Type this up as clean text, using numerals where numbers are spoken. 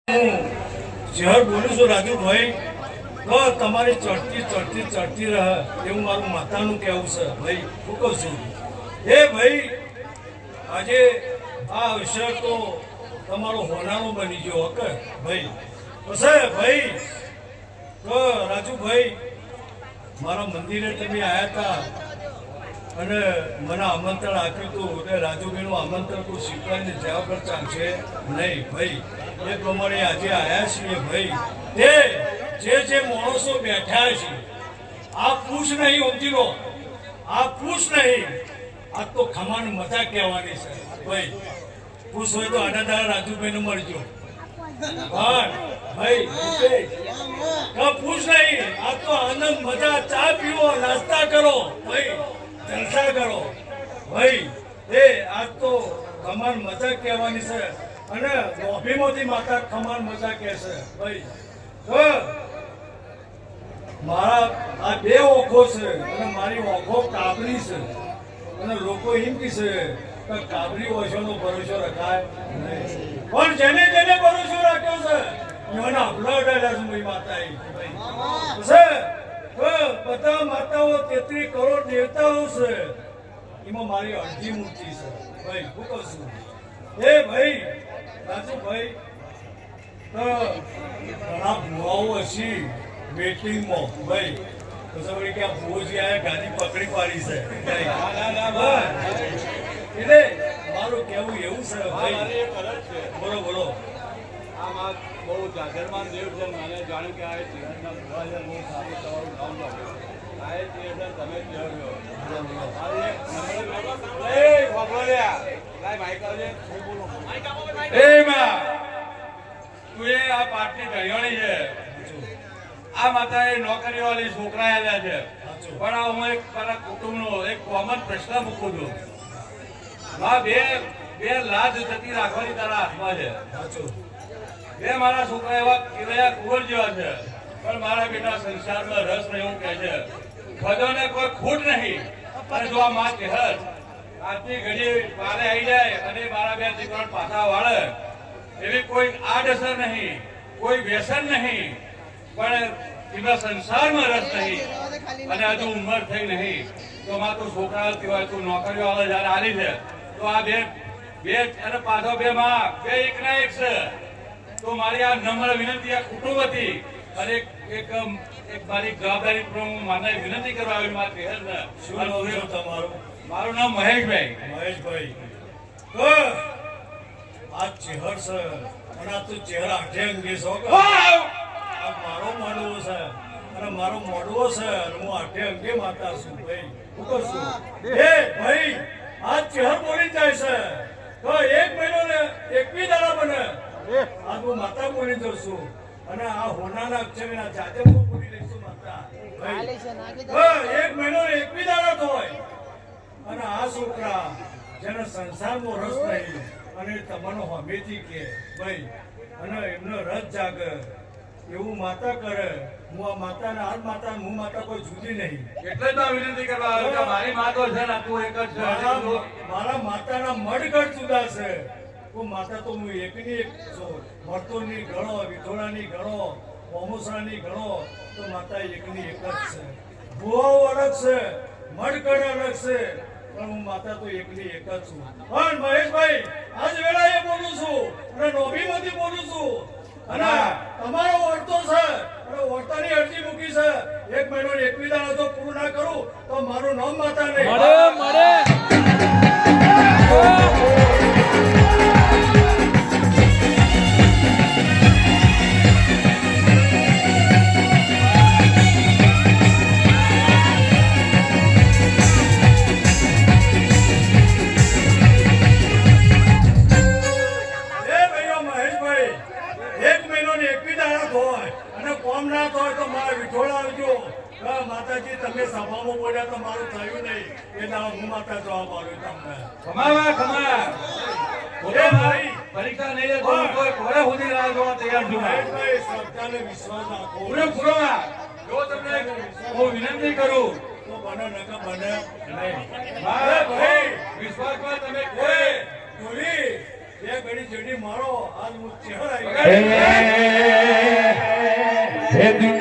જહર બોલું છું રાજુભાઈ, તો તમારી ચડતી રહે એવું મારું માતાનું કહેવું છે ભાઈ. હું કહું છું એ ભાઈ, આજે આ અવસર તો તમારો હોનારો બની ગયો હકે ભાઈ. પછી ભાઈ તો રાજુભાઈ, મારા મંદિરે તમે આવ્યા હતા અને મને આમંત્રણ આપ્યું હતું એટલે રાજુભાઈનું આમંત્રણ તું સ્વીકારીને જવા પર ચાલશે નહીં ભાઈ. એ પ્રમાણે આજે આવ્યા છીએ ભાઈ. જે માણસો બેઠા છે, આ પૂછ નહીં ઉમતીનો, આ પૂછ નહીં, આ તો ખમાન મજા કહેવાની છે ભાઈ. પૂછ હોય તો આડા દાડા રાજુભાઈને મળજો ભાઈ. પૂછ નહીં, આ તો આનંદ મજા, ચા પીવો, નાસ્તા કરો ભાઈ, જલસા કરો ભાઈ. આજ તો ખમાન મજા કહેવાની છે અને લોભીમાંથી માતા ખમાન મજા કહે છે ભાઈ. મારા આ બે ઓખો છે અને મારી ઓખો કાબરી છે અને લોકો એમ કહે છે કે કાબરી ઓછોનો ભરોસો રખાય નહીં, પણ જેને ભરોસો રાખ્યો છે એને અપલોડ માતા બધા માતાઓ 33 કરોડ દેવતાઓ છે, એમાં મારી અડધી મૂર્તિ છે ભાઈ. હું કહું છું એ ભાઈ રાજુભાઈ, ઘણા ભુવાઓ હશે મીટિંગમાં ભાઈ, પછી કે આ ભુવોજી આ ગાડી પકડી પાડી છે એટલે મારું કેવું એવું છે ભાઈ. બોલો બોલો. આમાં બહુ જાગરમાન દેવ છે. મને જાણ્યું કે આ ચેહરના ભુવા છે, બહુ સારું તમારું નામ લાગ્યું. આ ચેહર તમે ચેહર્યો આ પાટની ઘડિયાળી છે. આ માતા એ નોકરીઓ વાળી છોકરા આવ્યા છે, પણ આ હું એક મારા કુટુંબનો એક કોમન પ્રશ્ન મૂકું છું. બે લાજ જતી રાખવાની તારા હાથમાં છે. બે મારા છોકરા એવા કિરયા કુંવર જેવા છે, પણ મારા બેટા સંસારમાં રસ નહીં એવું કહે છે. ખોદોને કોઈ ખૂટ નહીં, અને જો આ માં કહેત આજની ઘડી પારે આવી જાય અને મારા બે દીકરા પાછા વાળે એવી કોઈ આડઅસર નહીં, કોઈ વ્યસન નહીં, પણ એમાં સંસારમાં રસ નહીં અને હજુ ઉંમર થઈ નહીં, તો માં તું છોકરા કહેવાય, તું નોકરીઓ વાળા જયારે આવી છે તો આ બે અને પાછો બે માં બે એક ના એક છે. તો મારી આ નમ્ર વિનંતી આ કુટુંબ હતી અને એક મારી જવાબદારી પ્રમાણે માને વિનંતી કરવા આવી મારે કહેર ને. શું નામ છે તમારું? મારું નામ મહેશભાઈ. મહેશભાઈ, આ ચેહર છે અને આ તું ચેહર આઠે અંગે છો કે મારો મોડવો છે અને મારો મોડવો છે અને હું આઠે અંગે માતા છું ભાઈ. હું કહું છું એ ભાઈ, આ ચેહર બોલી જાય છે તો 1 મહિનો ને 21 દાડા બને આ હું માતા બોલી દઉં છું અને આ હોનાના અક્ષરના જાતે હું બોલી લઈશું માતા ભાઈ. 1 મહિનો ને 21 દાડા થાય અને આ છોકરા જેને સંસારમાં રસ નહીં અને તમારો હમેથી કે ભાઈ અને એમનો રસ જાગે એવું માતા કરે. હું આ માતાના હાથ માતા, હું માતા કોઈ જુદી નહીં. એટલે જ વિનંતી કરવા આવ્યો કે મારી માતો છે ને તું એક જ છે. મારા માતાના મઢગઢ જુદા છે. હું માતા તો હું એકની એક છું. મરતોની ગણો, વિઠોળાની ગણો, કોમોસરાની ગણો તો માતા એકની એક જ છે. ભુવાઓ અલગ છે, મઢગઢ અલગ છે, પણ હું માતા તો એકની એક જ છું. પણ મહેશભાઈ, આજ વેળાએ બોલું છું અને નોભીમાંથી બોલું છું અને તમારો વર્તો છે અને વર્તાની અરજી મૂકી છે. 1 મહિનો 21 દાડા તો પૂરું ના કરું તો મારું નામ માતા નહીં. માતાજી તમે સભામાં બોલ્યા તો મારું થયું નહીં એટલે હું માતા જવાબ આવ્યો તમને. પરીક્ષા નહીં લે તો કોઈ કોરે સુધી રાહ જોવા તૈયાર છું. શ્રદ્ધાને વિશ્વાસ રાખો પૂરેપૂરો. જો તમને હું વિનંતી કરું તો બને નકા બને નહીં. ભાઈ વિશ્વાસમાં તમે કોઈ બોલી બે ઘડી જેડી મારો આજ હું ચહેરા હે દુનિયા